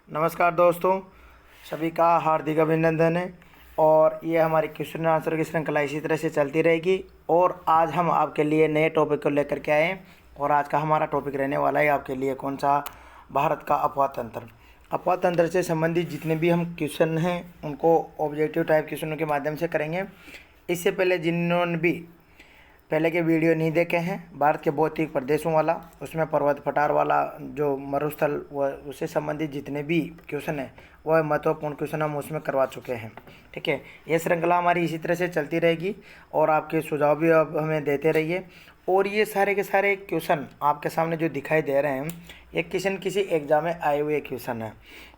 नमस्कार दोस्तों, सभी का हार्दिक अभिनंदन है। और ये हमारी क्वेश्चन आंसर की श्रृंखला इसी तरह से चलती रहेगी। और आज हम आपके लिए नए टॉपिक को लेकर के आए हैं। और आज का हमारा टॉपिक रहने वाला है आपके लिए कौन सा, भारत का अफवाह तंत्र। अफवाह तंत्र से संबंधित जितने भी हम क्वेश्चन हैं उनको ऑब्जेक्टिव टाइप क्वेश्चनों के माध्यम से करेंगे। इससे पहले जिन्होंने भी पहले के वीडियो नहीं देखे हैं, भारत के भौतिक प्रदेशों वाला, उसमें पर्वत पठार वाला जो मरुस्थल व उससे संबंधित जितने भी क्वेश्चन हैं वह महत्वपूर्ण क्वेश्चन हम उसमें करवा चुके हैं। ठीक है, ये श्रृंखला हमारी इसी तरह से चलती रहेगी और आपके सुझाव भी अब हमें देते रहिए। और ये सारे के सारे क्वेश्चन आपके सामने जो दिखाई दे रहे हैं ये किसी एग्जाम में आए हुए क्वेश्चन हैं।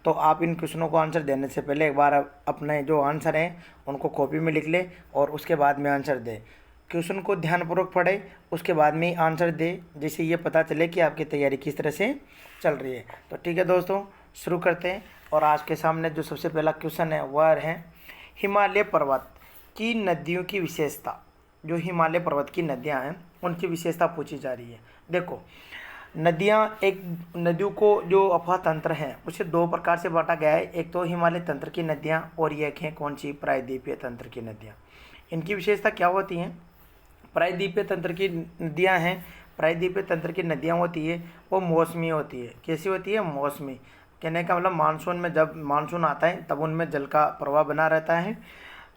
तो आप इन क्वेश्चनों को आंसर देने से पहले एक बार अपने जो आंसर हैं उनको कॉपी में लिख ले और उसके बाद में आंसर दे। क्वेश्चन को ध्यानपूर्वक पढ़े, उसके बाद में आंसर दे, जिससे ये पता चले कि आपकी तैयारी किस तरह से चल रही है। तो ठीक है दोस्तों, शुरू करते हैं। और आज के सामने जो सबसे पहला क्वेश्चन है वह है हिमालय पर्वत की नदियों की विशेषता। जो हिमालय पर्वत की नदियाँ हैं उनकी विशेषता पूछी जा रही है। देखो, नदियों को जो अफवाह तंत्र है उसे दो प्रकार से बांटा गया है। एक तो हिमालय तंत्र की नदियाँ और एक है कौन सी, प्रायद्वीपीय तंत्र की नदियाँ। इनकी विशेषता क्या होती हैं? प्रायद्वीपीय तंत्र की नदियाँ हैं, प्रायद्वीपीय तंत्र की नदियाँ होती है वो मौसमी होती है। कैसी होती है? मौसमी। कहने का मतलब मानसून में, जब मानसून आता है तब उनमें जल का प्रवाह बना रहता है,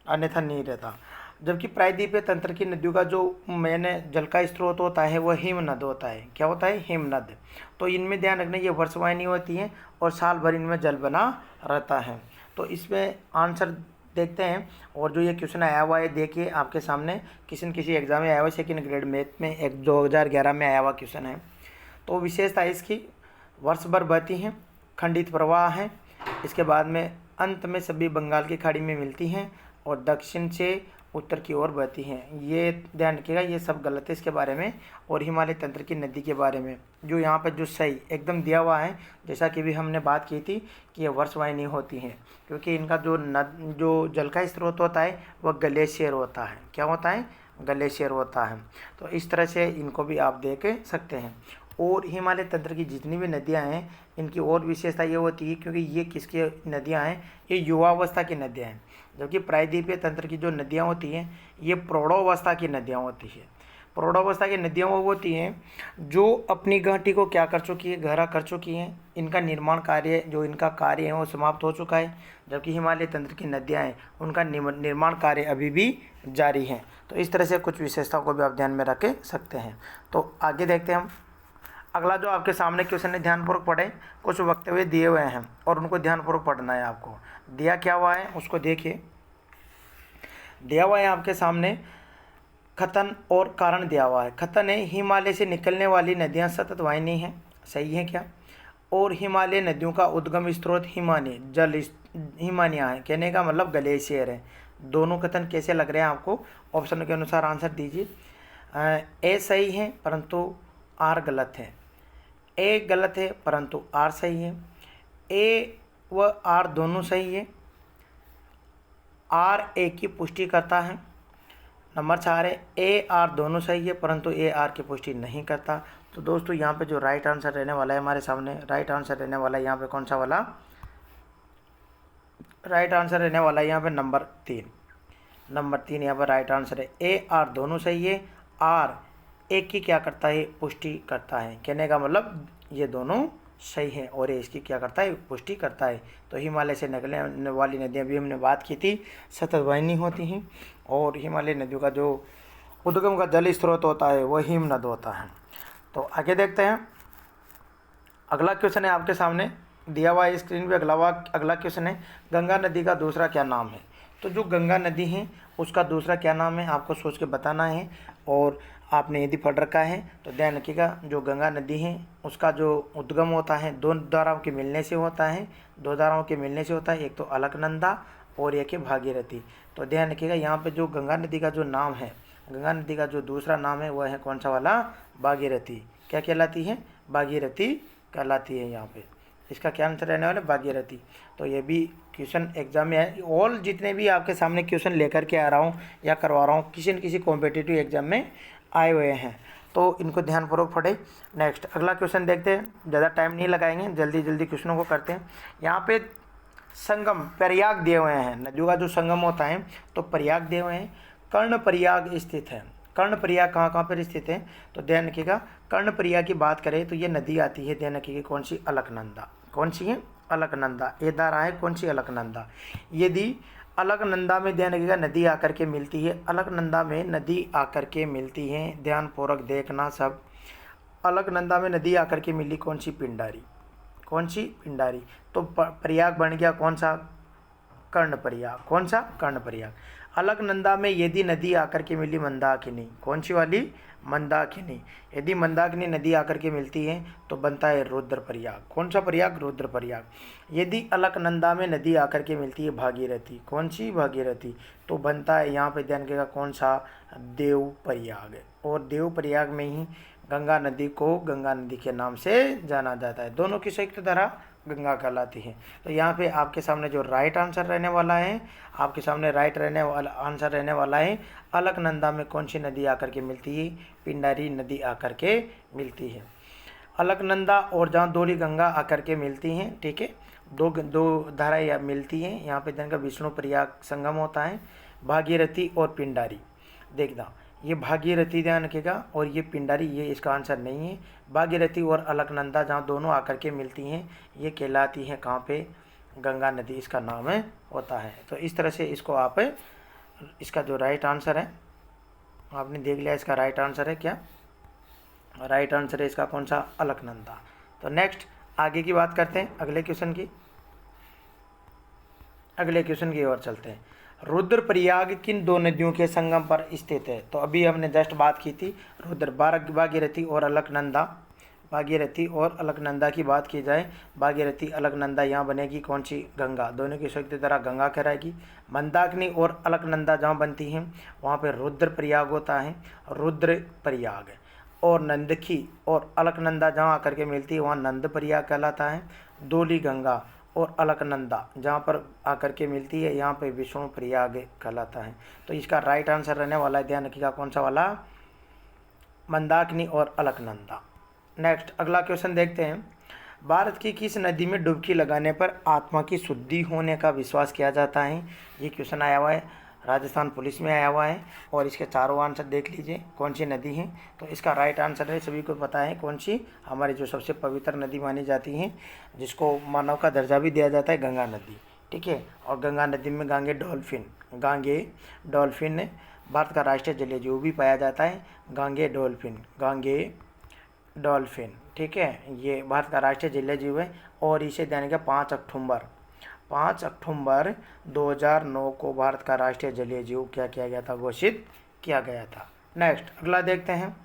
अन्यथा नहीं रहता। जबकि प्रायद्वीपीय तंत्र की नदियों का जो मेन जल का स्रोत होता है वह हिमनद होता है। क्या होता है? हिमनद। तो इनमें ध्यान रखना, ये वर्षवाहिनी होती हैं और साल भर इनमें जल बना रहता है। तो इसमें आंसर देखते हैं। और जो ये क्वेश्चन आया हुआ है देखिए आपके सामने, किसी एग्जाम में आया हुआ है, सेकेंड ग्रेड मैथ में, एक 2011 में आया हुआ क्वेश्चन है। तो विशेषता इसकी वर्ष भर बहती हैं, खंडित प्रवाह है, इसके बाद में अंत में सभी बंगाल की खाड़ी में मिलती हैं और दक्षिण से उत्तर की ओर बहती हैं। ये ध्यान रखिएगा, ये सब गलत है इसके बारे में। और हिमालय तंत्र की नदी के बारे में जो यहाँ पे जो सही एकदम दिया हुआ है, जैसा कि भी हमने बात की थी कि ये वर्षवाहिनी होती हैं, क्योंकि इनका जो जल का स्रोत होता है वह ग्लेशियर होता है। क्या होता है? ग्लेशियर होता है। तो इस तरह से इनको भी आप देख सकते हैं। और हिमालय तंत्र की जितनी भी नदियाँ हैं इनकी और विशेषता ये होती है, क्योंकि ये किसकी नदियाँ हैं? ये युवावस्था की नदियाँ हैं। जबकि प्रायद्वीपीय तंत्र की जो नदियाँ होती हैं ये प्रौढ़ावस्था की नदियाँ होती है। प्रौढ़ावस्था की नदियाँ वो होती हैं जो अपनी घाटी को क्या कर चुकी है, गहरा कर चुकी हैं। इनका निर्माण कार्य, जो इनका कार्य है वो समाप्त हो चुका है। जबकि हिमालय तंत्र की नदियाँ हैं उनका निर्माण कार्य अभी भी जारी है। तो इस तरह से कुछ विशेषताओं को भी आप ध्यान में रख सकते हैं। तो आगे देखते हैं हम। अगला जो आपके सामने क्वेश्चन है, ध्यानपूर्वक पढ़ें। कुछ वक्तव्य दिए हुए हैं और उनको ध्यानपूर्वक पढ़ना है आपको। दिया क्या हुआ है उसको देखिए। दिया हुआ है आपके सामने कथन और कारण दिया हुआ है। कथन है हिमालय से निकलने वाली नदियां सतत वाहिनी हैं। सही है क्या? और हिमालय नदियों का उद्गम स्रोत हिमानिया है। कहने का मतलब ग्लेशियर है। दोनों कथन कैसे लग रहे हैं आपको? ऑप्शन के अनुसार आंसर दीजिए। ए सही है परंतु आर गलत है। ए गलत है परंतु आर सही है। ए व आर दोनों सही है। आर ए की पुष्टि करता है। नंबर 4 है ए आर दोनों सही है परंतु ए आर की पुष्टि नहीं करता। तो दोस्तों यहाँ पे जो राइट आंसर रहने वाला है हमारे सामने, राइट आंसर रहने वाला है यहाँ पे कौन सा वाला? राइट आंसर रहने वाला है यहाँ पे नंबर 3। नंबर 3 यहाँ पर राइट आंसर है। ए आर दोनों सही है, आर एक की क्या करता है? पुष्टि करता है। कहने का मतलब ये दोनों सही है और ये इसकी क्या करता है? पुष्टि करता है। तो हिमालय से निकलने वाली नदियाँ भी हमने बात की थी, सतत वाहिनी होती हैं। और हिमालय नदियों का जो उद्गम का जल स्रोत होता है वह हिमनद होता है। तो आगे देखते हैं। अगला क्वेश्चन है आपके सामने दिया हुआ है स्क्रीन पे। अगला क्वेश्चन है गंगा नदी का दूसरा क्या नाम है? तो जो गंगा नदी है उसका दूसरा क्या नाम है आपको सोच के बताना है। और आपने यदि पढ़ रखा है तो ध्यान रखिएगा, जो गंगा नदी है उसका जो उद्गम होता है दो धाराओं के मिलने से होता है। दो धाराओं के मिलने से होता है, एक तो अलकनंदा और एक है भागीरथी। तो ध्यान रखिएगा यहाँ पे जो गंगा नदी का जो नाम है, गंगा नदी का जो दूसरा नाम है वह है कौन सा वाला? भागीरथी। क्या कहलाती है? भागीरथी कहलाती है यहाँ पे। इसका क्या आंसर रहने वाला है? भागीरथी। तो ये भी क्वेश्चन एग्जाम में है। ऑल जितने भी आपके सामने क्वेश्चन लेकर के आ रहा हूँ या करवा रहा हूँ किसी न किसी कॉम्पिटिटिव एग्जाम में आए हुए हैं। तो इनको ध्यानपूर्वक पढ़े। नेक्स्ट अगला क्वेश्चन देखते हैं, ज़्यादा टाइम नहीं लगाएंगे, जल्दी जल्दी क्वेश्चनों को करते हैं। यहाँ पे संगम प्रयाग दिए हुए हैं, नदियों का जो संगम होता है तो प्रयाग दिए हुए हैं। कर्ण प्रयाग स्थित है, कर्ण प्रयाग कहाँ कहाँ पर स्थित है, तो ध्यान रखिएगा। कर्ण प्रयाग की बात करें तो ये नदी आती है, ध्यान रखिएगा कौन सी, अलकनंदा। कौन सी है, अलकनंदा। ये धारा है कौन सी, अलकनंदा। यदि अलकनंदा में ध्यान रखिएगा नदी आकर के मिलती है, अलकनंदा में नदी आकर के मिलती है, ध्यानपूर्वक देखना सब। अलकनंदा में नदी आकर के मिली कौन सी, पिंडारी। कौन सी, पिंडारी। तो प्रयाग बन गया कौन सा, कर्ण प्रयाग। कौन सा, कर्ण प्रयाग। अलकनंदा में यदि नदी आकर के मिली, मंदाकिनी। कौन सी वाली, मंदाकिनी। यदि मंदाकिनी नदी आकर के मिलती है तो बनता है रुद्र प्रयाग। कौन सा प्रयाग, रुद्र प्रयाग। यदि अलकनंदा में नदी आकर के मिलती है, भागीरथी। कौन सी, भागीरथी। तो बनता है यहाँ पे ध्यान रखिएगा कौन सा, देव प्रयाग। और देव प्रयाग में ही गंगा नदी को गंगा नदी के नाम से जाना जाता है। दोनों की संयुक्त धारा गंगा कहलाती है। तो यहाँ पे आपके सामने जो राइट आंसर रहने वाला है, आपके सामने राइट आंसर रहने वाला है, अलकनंदा में कौन सी नदी आकर के मिलती है, पिंडारी नदी आकर के मिलती है। अलकनंदा और जहाँ धौली गंगा आकर के मिलती हैं, ठीक है, दो धाराएं मिलती हैं। यहाँ पे ध्यान का विष्णु प्रयाग संगम होता है, भागीरथी और पिंडारी। देखना ये भागीरथी ध्यान रखिएगा और ये पिंडारी, ये इसका आंसर नहीं है। भागीरथी और अलकनंदा जहाँ दोनों आकर के मिलती हैं ये कहलाती हैं कहाँ पे, गंगा नदी इसका नाम है होता है। तो इस तरह से इसको आप, इसका जो राइट आंसर है आपने देख लिया, इसका राइट आंसर है क्या, राइट आंसर है इसका कौन सा, अलकनंदा। तो नेक्स्ट आगे की बात करते हैं, अगले क्वेश्चन की ओर चलते हैं। रुद्रप्रयाग किन दो नदियों के संगम पर स्थित है, तो अभी हमने जस्ट बात की थी रुद्र, भागीरथी और अलकनंदा। भागीरथी और अलकनंदा की बात की जाए, भागीरथी अलकनंदा यहाँ बनेगी कौन सी, गंगा। दोनों की संयुक्त धारा गंगा कहलाएगी। मंदाकिनी और अलकनंदा जहाँ बनती हैं वहाँ पे रुद्रप्रयाग होता है, रुद्रप्रयाग। और नंदखी और अलकनंदा जहाँ आकर के मिलती है वहाँ नंद प्रयाग कहलाता है। धौली गंगा और अलकनंदा जहाँ पर आकर के मिलती है यहाँ पे विष्णु प्रयाग कहलाता है। तो इसका राइट आंसर रहने वाला है, ध्यान रखिएगा कौन सा वाला, मंदाकिनी और अलकनंदा। नेक्स्ट अगला क्वेश्चन देखते हैं। भारत की किस नदी में डुबकी लगाने पर आत्मा की शुद्धि होने का विश्वास किया जाता है, ये क्वेश्चन आया हुआ है, राजस्थान पुलिस में आया हुआ है। और इसके चारों आंसर देख लीजिए कौन सी नदी है। तो इसका राइट आंसर है, सभी को पता है कौन सी, हमारी जो सबसे पवित्र नदी मानी जाती है, जिसको मानव का दर्जा भी दिया जाता है, गंगा नदी, ठीक है। और गंगा नदी में गांगे डॉल्फिन भारत का राष्ट्रीय जलीय जीव भी पाया जाता है, गांगे डॉल्फिन, ठीक है, ये भारत का राष्ट्रीय जलीय जीव है। और इसे ध्यान रखिएगा 5 अक्टूबर 2009 को भारत का राष्ट्रीय जलीय जीव क्या किया गया था, घोषित किया गया था। नेक्स्ट अगला देखते हैं।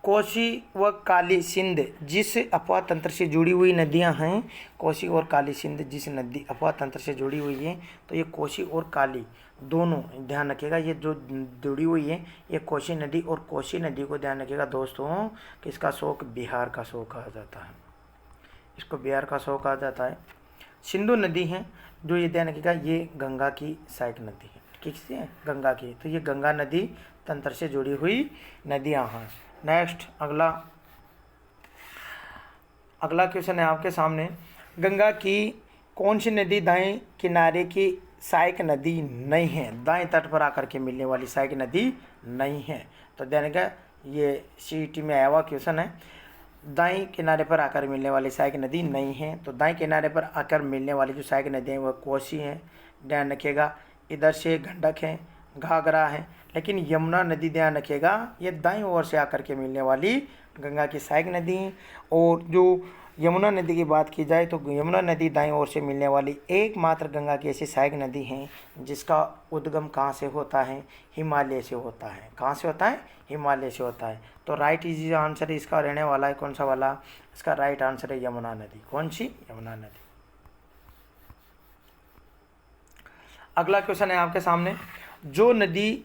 कोसी व काली सिंध जिस अपवाह तंत्र से जुड़ी हुई नदियां हैं, कोसी और काली सिंध जिस नदी अपवाह तंत्र से जुड़ी हुई है, तो ये कोसी और काली दोनों ध्यान रखिएगा, ये जो जुड़ी हुई है ये कोसी नदी, और कोसी नदी को ध्यान रखिएगा दोस्तों कि इसका शोक बिहार का शोक कहा जाता है, इसको बिहार का शोक कहा जाता है। सिंधु नदी है जो ये ध्यान रखिएगा, ये गंगा की सहायक नदी है, ठीक है, गंगा की, तो ये गंगा नदी तंत्र से जुड़ी हुई नदियां हैं। नेक्स्ट अगला क्वेश्चन है आपके सामने। गंगा की कौन सी नदी दाएं किनारे की सहायक नदी नहीं है, दाएं तट पर आकर के मिलने वाली सहायक नदी नहीं है। तो ध्यान रखिएगा ये CET में आया हुआ क्वेश्चन है, दाएं किनारे पर आकर मिलने वाली सहायक नदी नहीं है। तो दाएं किनारे पर आकर मिलने वाली जो सहायक नदी हैं वह कोसी हैं, ध्यान रखिएगा, इधर से गंडक है, घाघरा है, लेकिन यमुना नदी ध्यान रखिएगा ये दाईं ओर से आकर के मिलने वाली गंगा की सहायक नदी है। और जो यमुना नदी की बात की जाए तो यमुना नदी दाईं ओर से मिलने वाली एकमात्र गंगा की ऐसी सहायक नदी है जिसका उद्गम कहाँ से होता है, हिमालय से होता है। कहाँ से होता है, हिमालय से होता है। तो राइट इजी आंसर इसका रहने वाला है कौन सा वाला, इसका राइट आंसर है यमुना नदी। कौन सी, यमुना नदी। अगला क्वेश्चन है आपके सामने। जो नदी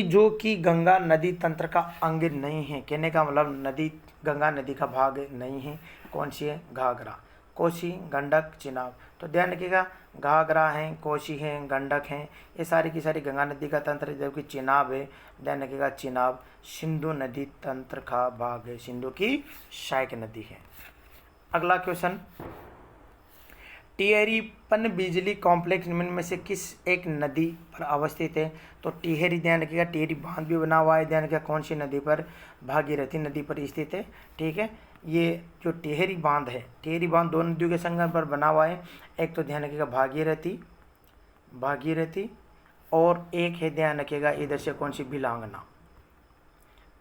जो कि गंगा नदी तंत्र का अंग नहीं है, कहने का मतलब नदी गंगा नदी का भाग नहीं है, कौन सी है, घाघरा। कोसी, गंडक, चिनाब। तो ध्यान रखिएगा, घाघरा हैं, कोसी हैं, गंडक हैं, ये सारी की सारी गंगा नदी का तंत्र है, जबकि चिनाब है, ध्यान रखिएगा चिनाब सिंधु नदी तंत्र का भाग है, सिंधु की सहायक नदी है। अगला क्वेश्चन, टिहरी पनबिजली कॉम्प्लेक्स निम्न में से किस एक नदी पर अवस्थित है? तो टिहरी, ध्यान रखिएगा टिहरी बांध भी बना हुआ है, ध्यान रखिएगा कौन सी नदी पर? भागीरथी नदी पर स्थित है। ठीक है, ये जो टिहरी बांध है, टिहरी बांध दो नदियों के संगम पर बना हुआ है, एक तो ध्यान रखिएगा भागीरथी, भागीरथी, और एक है ध्यान रखिएगा इधर से कौन सी? बिलांगना,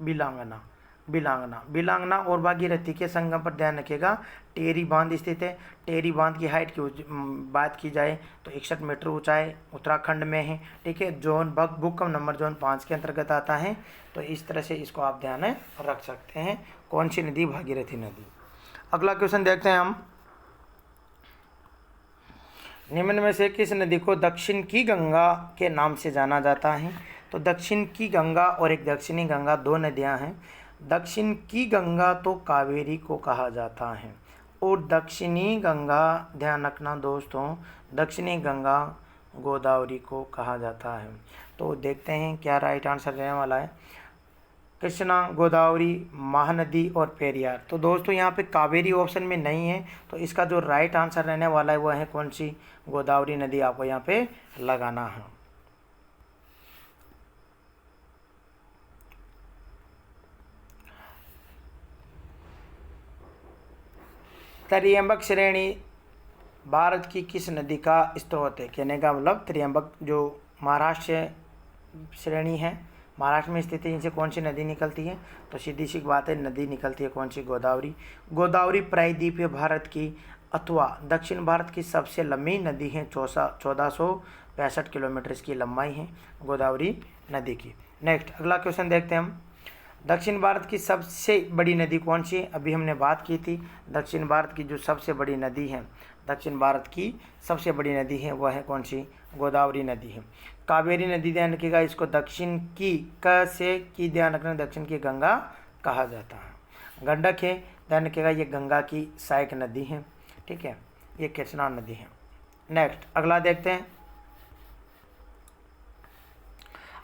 बिलांगना, बिलांगना, बिलांगना और भागीरथी के संगम पर ध्यान रखिएगा टेरी बांध स्थित है। टेरी बांध की हाइट की बात की जाए तो 61 मीटर ऊंचाई, उत्तराखंड में है। ठीक है, जोन भूकंप नंबर जोन 5 के अंतर्गत आता है। तो इस तरह से इसको आप ध्यान में रख सकते हैं। कौन सी नदी? भागीरथी नदी। अगला क्वेश्चन देखते हैं हम, निम्न में से किस नदी को दक्षिण की गंगा के नाम से जाना जाता है? तो दक्षिण की गंगा और एक दक्षिणी गंगा, दो नदियां हैं। दक्षिण की गंगा तो कावेरी को कहा जाता है, और दक्षिणी गंगा, ध्यान रखना दोस्तों, दक्षिणी गंगा गोदावरी को कहा जाता है। तो देखते हैं क्या राइट आंसर रहने वाला है। कृष्णा, गोदावरी, महानदी और पेरियार। तो दोस्तों यहाँ पे कावेरी ऑप्शन में नहीं है, तो इसका जो राइट आंसर रहने वाला है वह है कौन सी? गोदावरी नदी आपको यहाँ पे लगाना है। त्र्यंबक श्रेणी भारत की किस नदी का स्रोत है? कहने का मतलब त्र्यंबक जो महाराष्ट्र श्रेणी है, महाराष्ट्र में स्थित है, इनसे कौन सी नदी निकलती है? तो सीधी सी बात है, नदी निकलती है कौन सी? गोदावरी। गोदावरी प्रायद्वीपीय भारत की अथवा दक्षिण भारत की सबसे लंबी नदी है। 1465 किलोमीटर इसकी लंबाई है गोदावरी नदी की। नेक्स्ट अगला क्वेश्चन देखते हैं हम, दक्षिण भारत की सबसे बड़ी नदी कौन सी है? अभी हमने बात की थी, दक्षिण भारत की जो सबसे बड़ी नदी है, दक्षिण भारत की सबसे बड़ी नदी है वह है कौन सी? गोदावरी नदी है। कावेरी नदी, ध्यान रखिएगा इसको दक्षिण की, क से की ध्यान रखना, दक्षिण की गंगा कहा जाता है। गंडक है, ध्यान रखिएगा ये गंगा की सहायक नदी है। ठीक है, ये कृष्णा नदी है। नेक्स्ट अगला देखते हैं,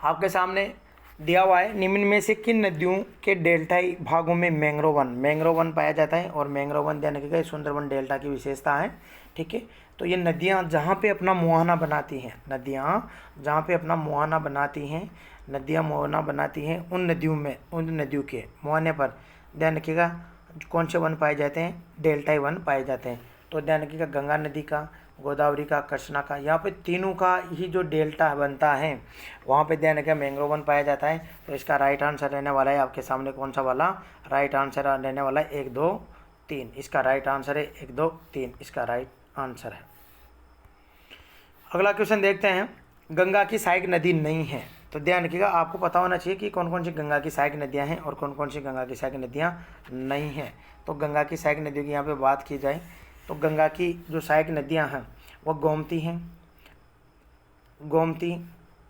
आपके सामने दिया हुआ है, निम्न में से किन नदियों के डेल्टाई भागों में मैंग्रोव वन पाया जाता है? और मैंग्रोव वन ध्यान रखिएगा सुंदरबन डेल्टा की विशेषता है। ठीक है, तो ये नदियाँ जहाँ पे अपना मुहाना बनाती हैं, नदियाँ जहाँ पे अपना मुहाना बनाती हैं, नदियाँ मुहाना बनाती हैं, उन नदियों में, उन नदियों के मुहाने पर ध्यान रखिएगा कौन से वन पाए जाते हैं? डेल्टाई वन पाए जाते हैं। तो ध्यान रखिएगा गंगा नदी का, गोदावरी का, कृष्णा का, यहाँ पे तीनों का ही जो डेल्टा बनता है वहाँ पे ध्यान रखिएगा मैंग्रोव वन पाया जाता है। तो इसका राइट आंसर रहने वाला है आपके सामने कौन सा वाला? राइट आंसर रहने वाला है 1 2 3। इसका राइट आंसर है 1 2 3, इसका राइट आंसर है। अगला क्वेश्चन देखते हैं, गंगा की सहायक नदी नहीं है। तो ध्यान रखिएगा आपको पता होना चाहिए कि कौन कौन सी गंगा की सहायक नदियाँ हैं और कौन कौन सी गंगा की सहायक नदियाँ नहीं हैं। तो गंगा की सहायक नदियों की यहाँ पे बात की जाए तो गंगा की जो सहायक नदियाँ हैं वह गोमती हैं, गोमती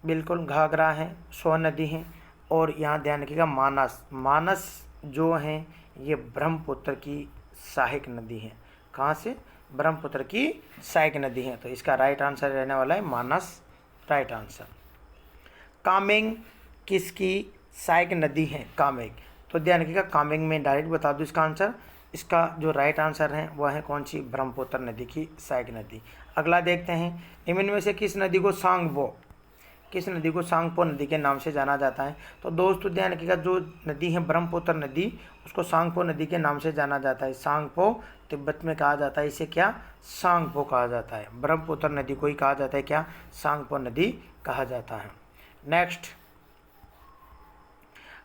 बिल्कुल, घाघरा है, सोन नदी है, और यहाँ ध्यान रखिएगा मानस। मानस जो हैं ये ब्रह्मपुत्र की सहायक नदी है। कहाँ से? ब्रह्मपुत्र की सहायक नदी है। तो इसका राइट आंसर रहने वाला है मानस, राइट आंसर। कामेंग किसकी सहायक नदी है? कामेंग, तो ध्यान रखिएगा कामेंग में डायरेक्ट बता दूँ इसका आंसर। इसका जो राइट आंसर है वह है कौन सी? ब्रह्मपुत्र नदी की सहायक नदी। अगला देखते हैं, निम्न में से किस नदी को सांगपो, किस नदी को सांगपो नदी के नाम से जाना जाता है? तो दोस्तों ध्यान रखिएगा जो नदी है ब्रह्मपुत्र नदी, उसको सांगपो नदी के नाम से जाना जाता है। सांगपो तिब्बत में कहा जाता है, इसे क्या? सांगपो कहा जाता है। ब्रह्मपुत्र नदी को ही कहा जाता है क्या? सांगपो नदी कहा जाता है। नेक्स्ट,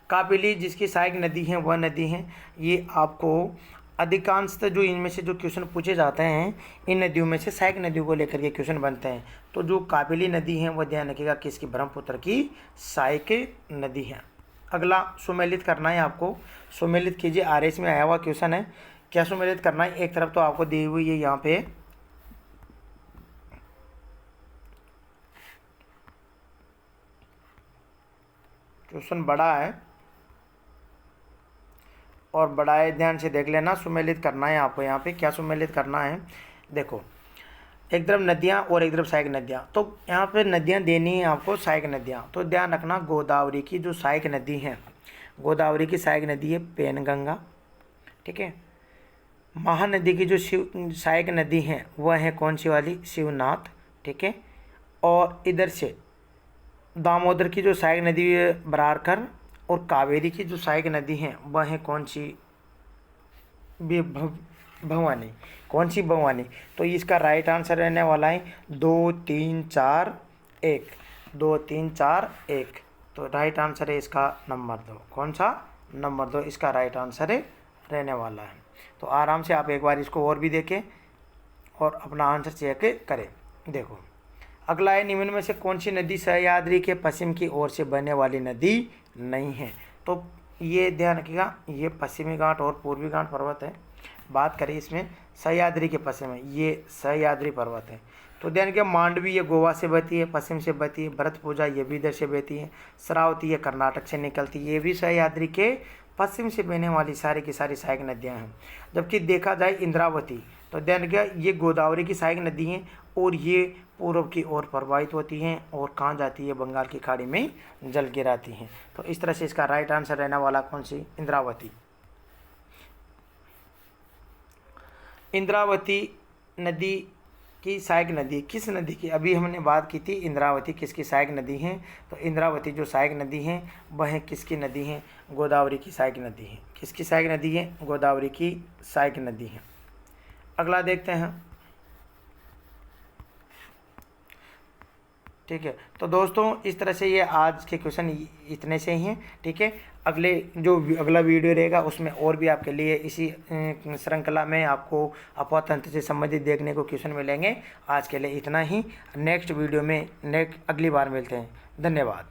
कापिली जिसकी सहायक नदी है वह नदी है, ये आपको अधिकांशतः जो इनमें से जो क्वेश्चन पूछे जाते हैं इन नदियों में से सहायक नदियों को लेकर के क्वेश्चन बनते हैं। तो जो कापिली नदी है वह ध्यान रखिएगा किसकी? ब्रह्मपुत्र की सहायक नदी है। अगला सुमेलित करना है आपको, सुमेलित कीजिए, आरएस में आया हुआ क्वेश्चन है। क्या सुमेलित करना है? एक तरफ तो आपको दी हुई है यहाँ पे क्वेश्चन बड़ा है, और बढ़ाए, ध्यान से देख लेना। सुमेलित करना है आपको, यहाँ पे क्या सुमेलित करना है, देखो एक तरफ नदियाँ और एक तरफ सहायक नदियाँ। तो यहाँ पे नदियाँ देनी है आपको सहायक नदियाँ। तो ध्यान रखना, गोदावरी की जो सहायक नदी है, गोदावरी की सहायक नदी है पेनगंगा, ठीक है। महानदी की जो सहायक नदी है वह है कौन सी वाली, शिवनाथ, ठीक है। और इधर से दामोदर की जो सहायक नदी है बरारकर, और कावेरी की जो सहायक नदी है वह है कौन सी, भवानी। कौन सी, भवानी। तो इसका राइट आंसर रहने वाला है 2 3 4 1, 2 3 4 1। तो राइट आंसर है इसका नंबर 2। कौन सा, नंबर 2 इसका राइट आंसर है रहने वाला है। तो आराम से आप एक बार इसको और भी देखें और अपना आंसर चेक करें। देखो अगला है, निम्न में से कौन सी नदी सह्याद्री के पश्चिम की ओर से बहने वाली नदी नहीं है। तो ये ध्यान रखिएगा, ये पश्चिमी घाट और पूर्वी घाट पर्वत है। बात करें इसमें सह्याद्री के पश्चिम में, ये सह्याद्री पर्वत है। तो ध्यान रखिए, मांडवी ये गोवा से बहती है, पश्चिम से बहती है। भरत पूजा ये भी इधर से बहती है। श्रावती ये कर्नाटक से निकलती है। ये भी सह्याद्री के पश्चिम से बहने वाली सारी की सारी सहायक नदियाँ हैं। जबकि देखा जाए इंद्रावती, तो ध्यान रखिए ये गोदावरी की सहायक नदी हैं और ये पूर्व की ओर प्रवाहित होती हैं और कहाँ जाती है, बंगाल की खाड़ी में जल गिराती हैं। तो इस तरह से इसका राइट आंसर रहने वाला कौन सी, इंद्रावती। इंद्रावती नदी की सहायक नदी किस नदी की, अभी हमने बात की थी इंद्रावती किसकी सहायक नदी है। तो इंद्रावती जो सहायक नदी है वह किसकी नदी है, गोदावरी की सहायक नदी है। किसकी सहायक नदी है, गोदावरी की सहायक नदी है। अगला देखते हैं, ठीक है। तो दोस्तों इस तरह से ये आज के क्वेश्चन इतने से ही हैं, ठीक है। अगला वीडियो रहेगा उसमें और भी आपके लिए इसी श्रृंखला में आपको अपवाह तंत्र से संबंधित देखने को क्वेश्चन मिलेंगे। आज के लिए इतना ही, नेक्स्ट वीडियो में अगली बार मिलते हैं। धन्यवाद।